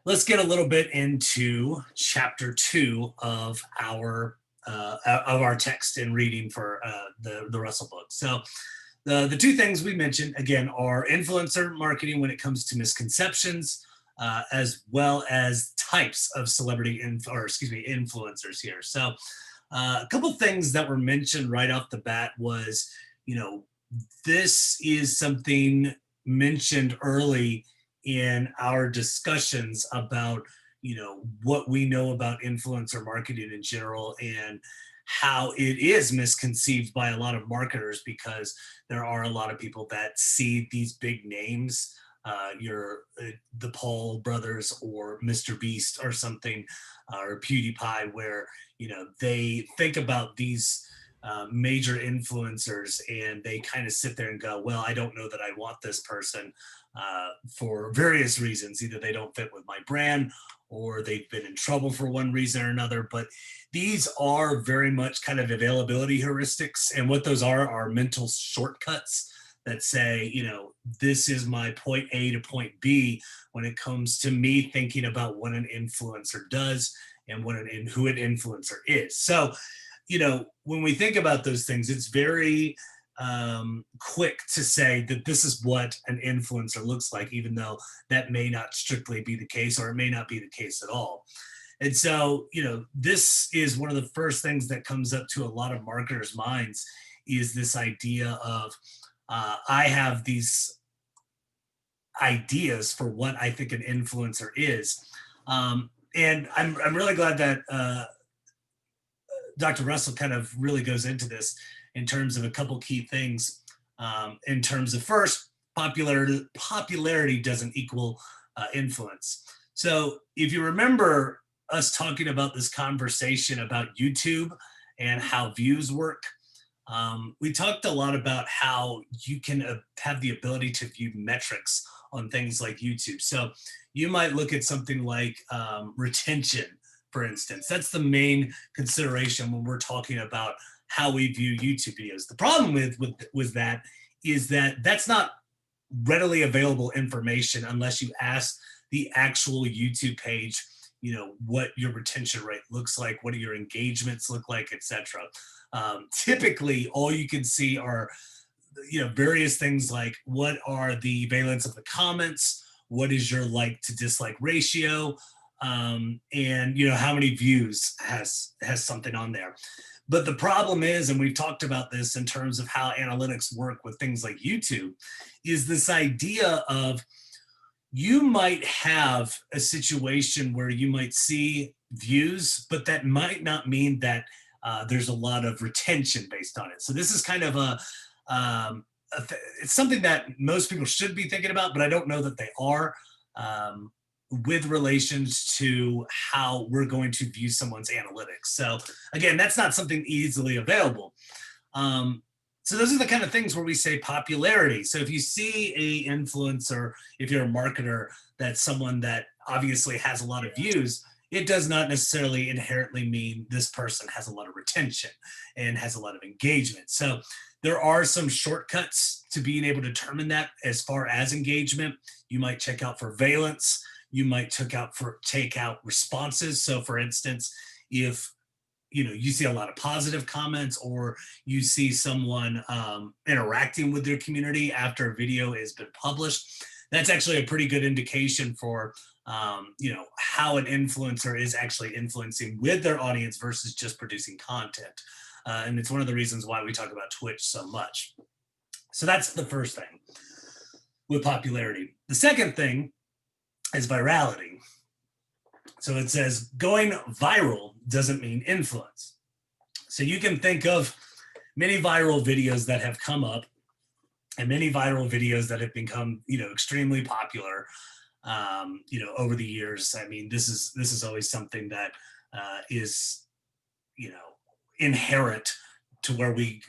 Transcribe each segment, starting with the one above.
let's get a little bit into chapter 2 of our text and reading for the Russell book. So the two things we mentioned again are influencer marketing when it comes to misconceptions, as well as types of influencers here. So a couple things that were mentioned right off the bat was, you know, this is something mentioned early in our discussions about, what we know about influencer marketing in general and how it is misconceived by a lot of marketers because there are a lot of people that see these big names, the Paul brothers or Mr. Beast or something, or PewDiePie, where they think about these major influencers and they kind of sit there and go, well, I don't know that I want this person for various reasons. Either they don't fit with my brand or they've been in trouble for one reason or another. But these are very much kind of availability heuristics. And what those are mental shortcuts that say, this is my point A to point B when it comes to me thinking about what an influencer does and who an influencer is. So, when we think about those things, it's very quick to say that this is what an influencer looks like, even though that may not strictly be the case, or it may not be the case at all. And so, this is one of the first things that comes up to a lot of marketers' minds is this idea of, I have these ideas for what I think an influencer is. And I'm really glad that Dr. Russell kind of really goes into this in terms of a couple key things. In terms of first, popularity doesn't equal influence. So if you remember us talking about this conversation about YouTube and how views work, we talked a lot about how you can have the ability to view metrics on things like YouTube. So you might look at something like retention, for instance. That's the main consideration when we're talking about how we view YouTube videos. The problem with that is that that's not readily available information unless you ask the actual YouTube page, what your retention rate looks like, what do your engagements look like, etc. Typically, all you can see are, various things like what are the valence of the comments, what is your like to dislike ratio, and how many views has something on there. But the problem is, and we've talked about this in terms of how analytics work with things like YouTube, is this idea of you might have a situation where you might see views, but that might not mean that there's a lot of retention based on it. So this is kind of it's something that most people should be thinking about, but I don't know that they are, with relations to how we're going to view someone's analytics. So again, that's not something easily available. So those are the kind of things where we say popularity. So if you see a influencer, if you're a marketer, that's someone that obviously has a lot of views, it does not necessarily inherently mean this person has a lot of retention and has a lot of engagement. So there are some shortcuts to being able to determine that as far as engagement. You might check out for valence. You might take out responses. So for instance, if you see a lot of positive comments or you see someone interacting with their community after a video has been published, that's actually a pretty good indication for how an influencer is actually influencing with their audience versus just producing content. And it's one of the reasons why we talk about Twitch so much. So that's the first thing with popularity. The second thing is virality. So it says going viral doesn't mean influence. So you can think of many viral videos that have come up and many viral videos that have become, extremely popular, over the years. I mean, this is always something that is, inherent to where we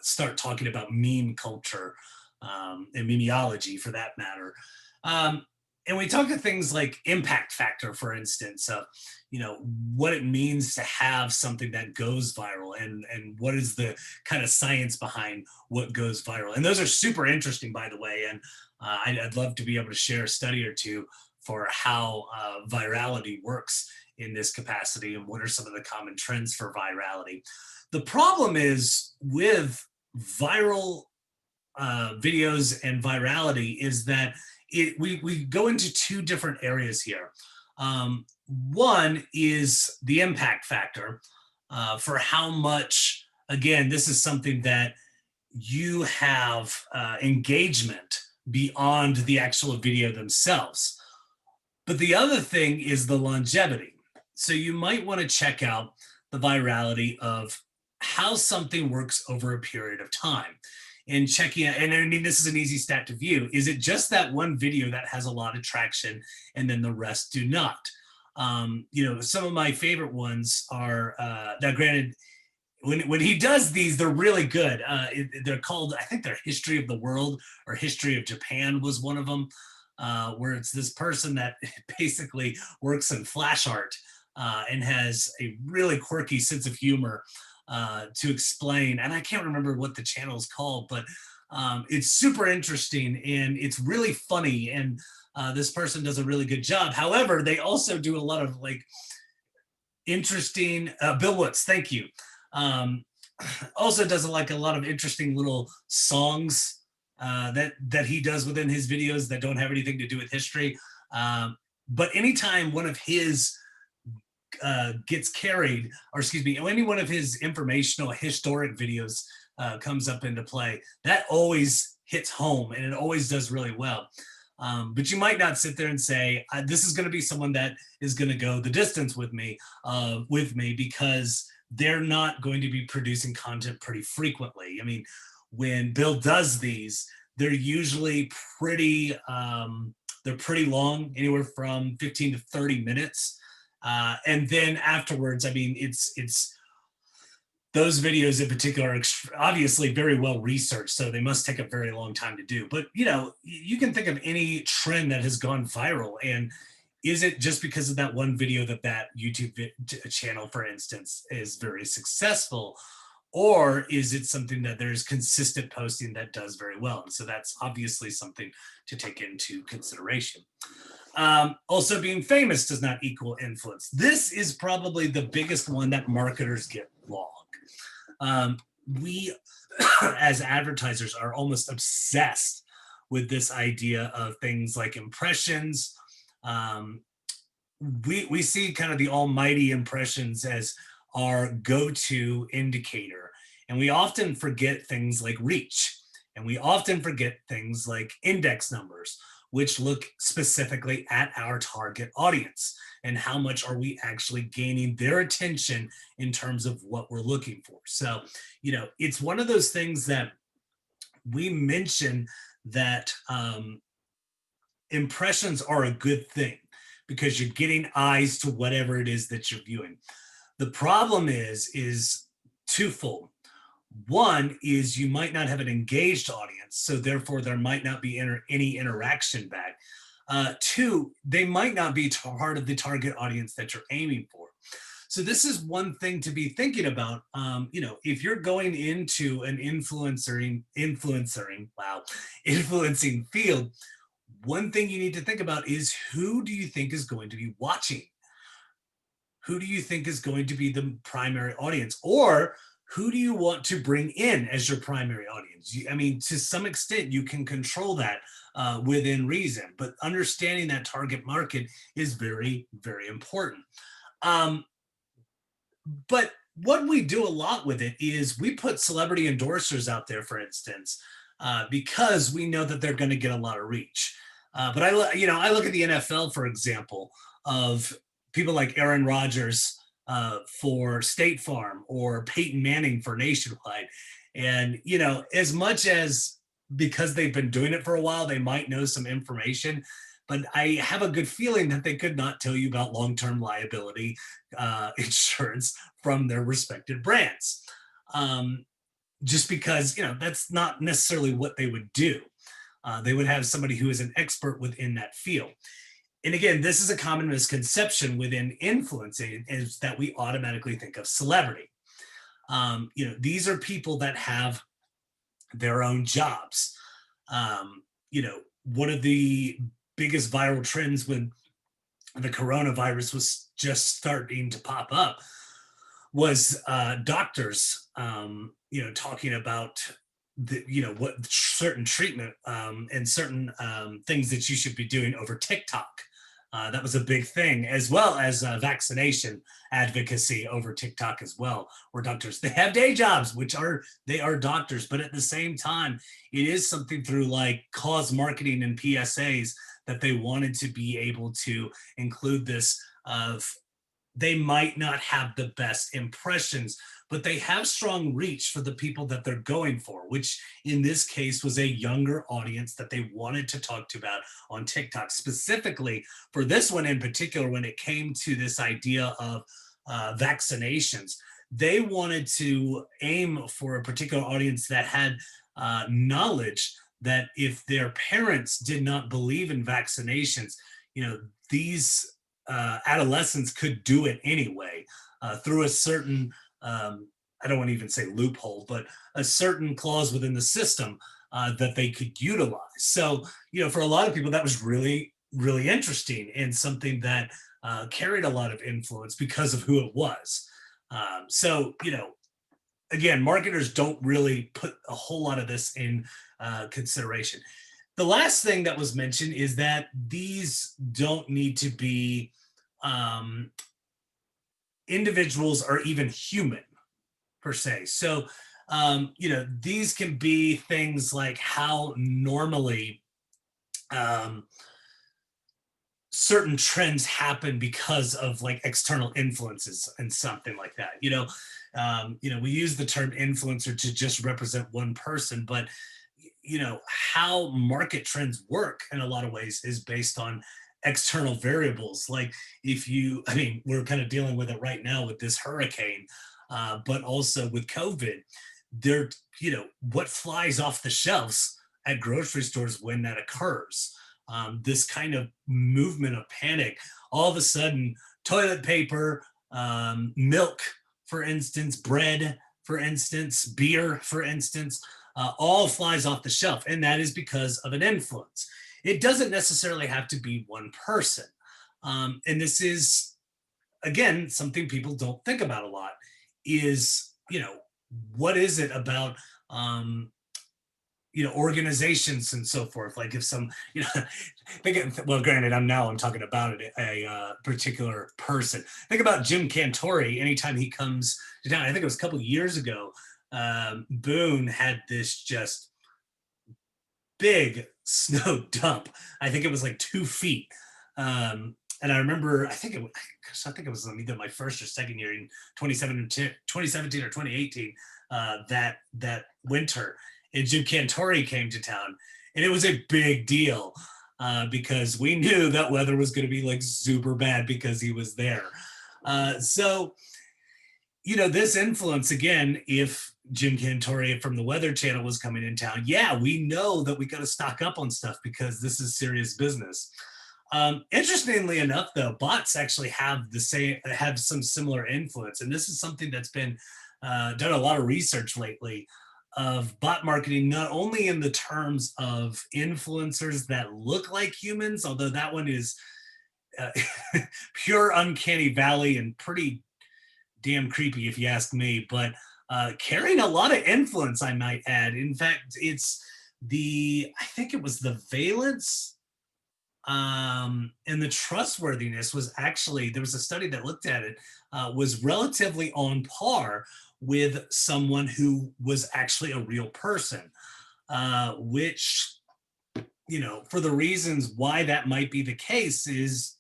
start talking about meme culture and memeology for that matter. And we talk of things like impact factor, for instance, of, what it means to have something that goes viral and what is the kind of science behind what goes viral. And those are super interesting, by the way. And I'd love to be able to share a study or two for how virality works in this capacity and what are some of the common trends for virality. The problem is with viral videos and virality is that we go into two different areas here. One is the impact factor for how much, again, this is something that you have engagement beyond the actual video themselves. But the other thing is the longevity. So you might want to check out the virality of how something works over a period of time and checking out. And I mean, this is an easy stat to view. Is it just that one video that has a lot of traction and then the rest do not? Some of my favorite ones are, now granted, when he does these, they're really good. They're called, I think they're History of the World or History of Japan was one of them, where it's this person that basically works in flash art and has a really quirky sense of humor to explain. And I can't remember what the channel is called, but it's super interesting and it's really funny. And this person does a really good job. However, they also do a lot of like interesting, Bill Woods, thank you. Also does like a lot of interesting little songs that he does within his videos that don't have anything to do with history. But anytime one of his gets carried, or excuse me, any one of his informational historic videos comes up into play, that always hits home and it always does really well. But you might not sit there and say, this is going to be someone that is going to go the distance with me because they're not going to be producing content pretty frequently. I mean, when Bill does these, they're usually pretty long, anywhere from 15 to 30 minutes. And then afterwards, I mean, it's those videos in particular are obviously very well researched, so they must take a very long time to do. But, you can think of any trend that has gone viral, and is it just because of that one video that YouTube channel, for instance, is very successful? Or is it something that there's consistent posting that does very well? And so that's obviously something to take into consideration. Also, being famous does not equal influence. This is probably the biggest one that marketers get wrong. We, as advertisers, are almost obsessed with this idea of things like impressions. We see kind of the almighty impressions as our go-to indicator. And we often forget things like reach. And we often forget things like index numbers, which look specifically at our target audience and how much are we actually gaining their attention in terms of what we're looking for. So, it's one of those things that we mention that impressions are a good thing because you're getting eyes to whatever it is that you're viewing. The problem is twofold. One is you might not have an engaged audience, so therefore there might not be any interaction back. Two, they might not be part of the target audience that you're aiming for. So this is one thing to be thinking about. If you're going into an influencing field, one thing you need to think about is who do you think is going to be watching? Who do you think is going to be the primary audience? Or who do you want to bring in as your primary audience? I mean, to some extent, you can control that within reason, but understanding that target market is very, very important. But what we do a lot with it is we put celebrity endorsers out there, for instance, because we know that they're going to get a lot of reach. But I look at the NFL, for example, of people like Aaron Rodgers for State Farm or Peyton Manning for Nationwide. And, as much as because they've been doing it for a while, they might know some information, but I have a good feeling that they could not tell you about long-term liability insurance from their respected brands. Just because, that's not necessarily what they would do. They would have somebody who is an expert within that field. And again, this is a common misconception within influencing, is that we automatically think of celebrity. These are people that have their own jobs. One of the biggest viral trends when the coronavirus was just starting to pop up was doctors, talking about what certain treatment and certain things that you should be doing over TikTok. That was a big thing, as well as vaccination advocacy over TikTok as well. Where doctors, they have day jobs, they are doctors, but at the same time, it is something through like cause marketing and PSAs that they wanted to be able to include this of they might not have the best impressions, but they have strong reach for the people that they're going for, which in this case was a younger audience that they wanted to talk to about on TikTok. Specifically for this one in particular, when it came to this idea of vaccinations, they wanted to aim for a particular audience that had knowledge that if their parents did not believe in vaccinations, these adolescents could do it anyway through a certain, I don't want to even say loophole, but a certain clause within the system that they could utilize. So, for a lot of people, that was really, really interesting and something that carried a lot of influence because of who it was. So, again, marketers don't really put a whole lot of this in consideration. The last thing that was mentioned is that these don't need to be individuals or even human per se. So, these can be things like how normally certain trends happen because of like external influences and something like that. We use the term influencer to just represent one person, but how market trends work in a lot of ways is based on external variables. Like we're kind of dealing with it right now with this hurricane, but also with COVID. There, what flies off the shelves at grocery stores when that occurs. This kind of movement of panic, all of a sudden, toilet paper, milk, for instance, bread, for instance, beer, for instance, all flies off the shelf. And that is because of an influence. It doesn't necessarily have to be one person. And this is, again, something people don't think about a lot is, what is it about organizations and so forth. Like if some, well, granted, I'm talking about a particular person. Think about Jim Cantori. Anytime he comes to town, I think it was a couple of years ago, Boone had this just big snow dump. I think it was like 2 feet. And I remember, I think it was either my first or second year in 2017 or 2018, that winter. And Jim Cantori came to town, and it was a big deal because we knew that weather was going to be like super bad because he was there. So, this influence, again, if Jim Cantori from the Weather Channel was coming in town, yeah, we know that we got to stock up on stuff because this is serious business. Interestingly enough, though, bots actually have some similar influence, and this is something that's been done a lot of research lately of bot marketing, not only in the terms of influencers that look like humans, although that one is pure uncanny valley and pretty damn creepy if you ask me, but carrying a lot of influence, I might add. In fact, I think it was the valence and the trustworthiness was actually, there was a study that looked at it, was relatively on par with someone who was actually a real person, which, for the reasons why that might be the case is,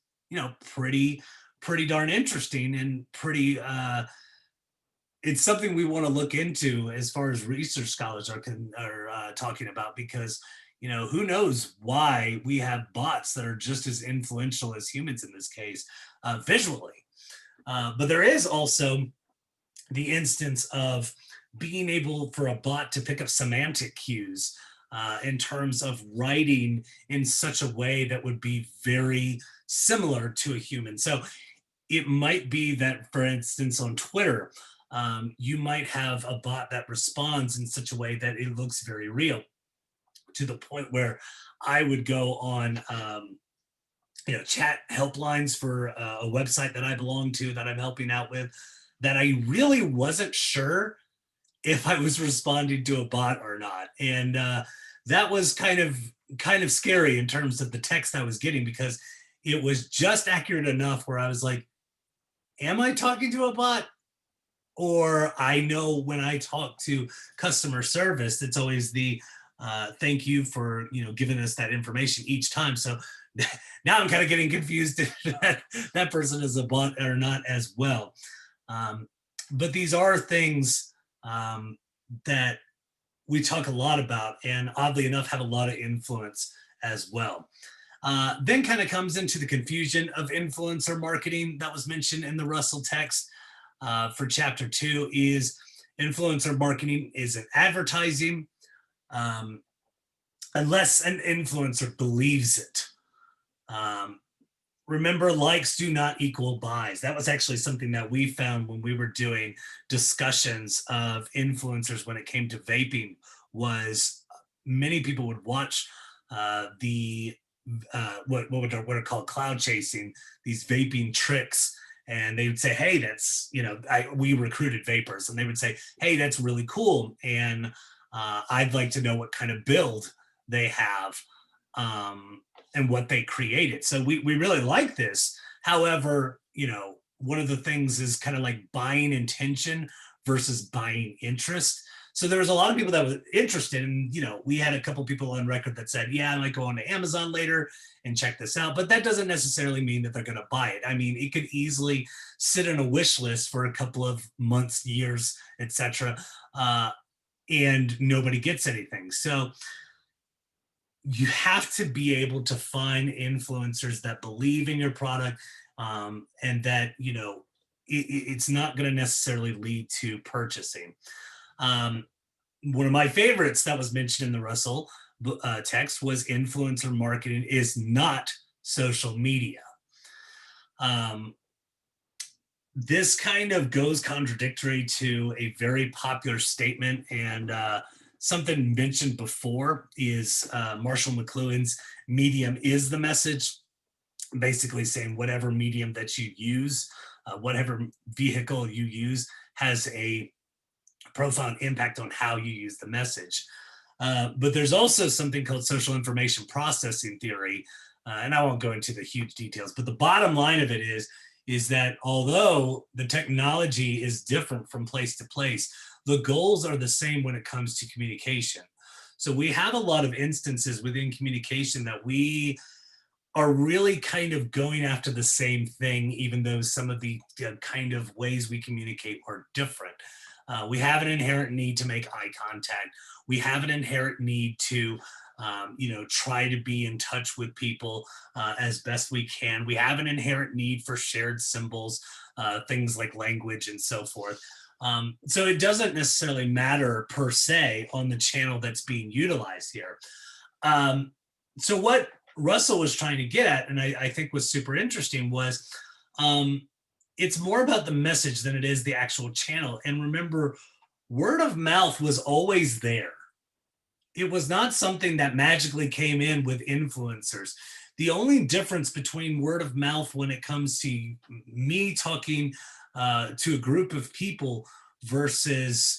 pretty darn interesting and pretty, it's something we want to look into as far as research scholars are talking about, because who knows why we have bots that are just as influential as humans in this case, visually. But there is also the instance of being able for a bot to pick up semantic cues in terms of writing in such a way that would be very similar to a human. So it might be that, for instance, on Twitter, you might have a bot that responds in such a way that it looks very real, to the point where I would go on chat helplines for a website that I belong to that I'm helping out with, that I really wasn't sure if I was responding to a bot or not. And that was kind of scary in terms of the text I was getting, because it was just accurate enough where I was like, am I talking to a bot? Or I know when I talk to customer service, it's always the thank you for giving us that information each time. So now I'm kind of getting confused if that person is a bot or not as well. Um, but these are things that we talk a lot about, and oddly enough have a lot of influence as well. Then kind of comes into the confusion of influencer marketing that was mentioned in the Russell text for chapter 2. Is influencer marketing is an advertising, um, unless an influencer believes it. Um, Remember, likes do not equal buys. That was actually something that we found when we were doing discussions of influencers when it came to vaping. Was many people would watch the what are called cloud chasing, these vaping tricks, and they would say, hey, that's we recruited vapors, and they would say, hey, that's really cool, and I'd like to know what kind of build they have, and what they created. So we really like this. However, one of the things is kind of like buying intention versus buying interest. So there was a lot of people that were interested, and we had a couple people on record that said, yeah, I might go on to Amazon later and check this out, but that doesn't necessarily mean that they're going to buy it. I mean, it could easily sit in a wish list for a couple of months, years, etc., and nobody gets anything. So you have to be able to find influencers that believe in your product, and that it's not going to necessarily lead to purchasing. One of my favorites that was mentioned in the Russell text was influencer marketing is not social media. This kind of goes contradictory to a very popular statement, and something mentioned before is Marshall McLuhan's medium is the message, basically saying whatever medium that you use, whatever vehicle you use, has a profound impact on how you use the message. But there's also something called social information processing theory, and I won't go into the huge details, but the bottom line of it is that although the technology is different from place to place, the goals are the same when it comes to communication. So we have a lot of instances within communication that we are really kind of going after the same thing, even though some of the kind of ways we communicate are different. We have an inherent need to make eye contact. We have an inherent need to try to be in touch with people as best we can. We have an inherent need for shared symbols, things like language and so forth. So it doesn't necessarily matter per se on the channel that's being utilized here. So what Russell was trying to get at, and I think was super interesting, was it's more about the message than it is the actual channel. And remember, word of mouth was always there. It was not something that magically came in with influencers. The only difference between word of mouth when it comes to me talking to a group of people versus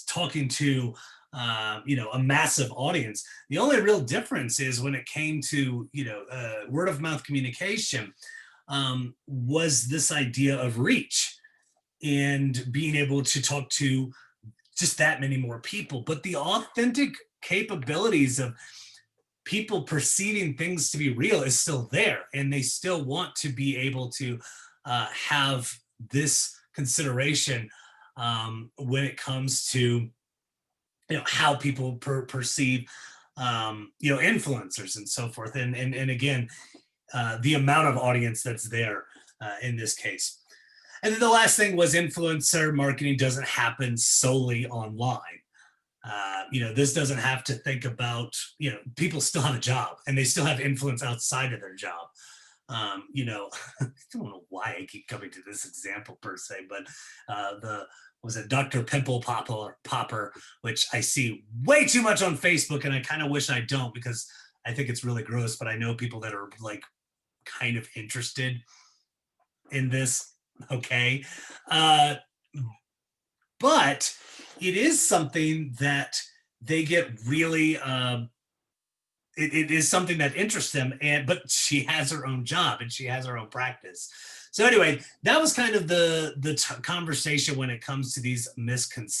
talking to a massive audience, the only real difference is when it came to word of mouth communication, was this idea of reach and being able to talk to just that many more people. But the authentic capabilities of people perceiving things to be real is still there, and they still want to be able to have this consideration when it comes to how people perceive influencers and so forth, and again, the amount of audience that's there in this case. And then the last thing was influencer marketing doesn't happen solely online. This doesn't have to think about, people still have a job and they still have influence outside of their job. I don't know why I keep coming to this example per se, but was it Dr. Pimple Popper, which I see way too much on Facebook, and I kind of wish I don't, because I think it's really gross, but I know people that are like kind of interested in this. Okay. Uh, but it is something that they get really, it is something that interests them. And, but she has her own job and she has her own practice. So anyway, that was kind of the conversation when it comes to these misconceptions.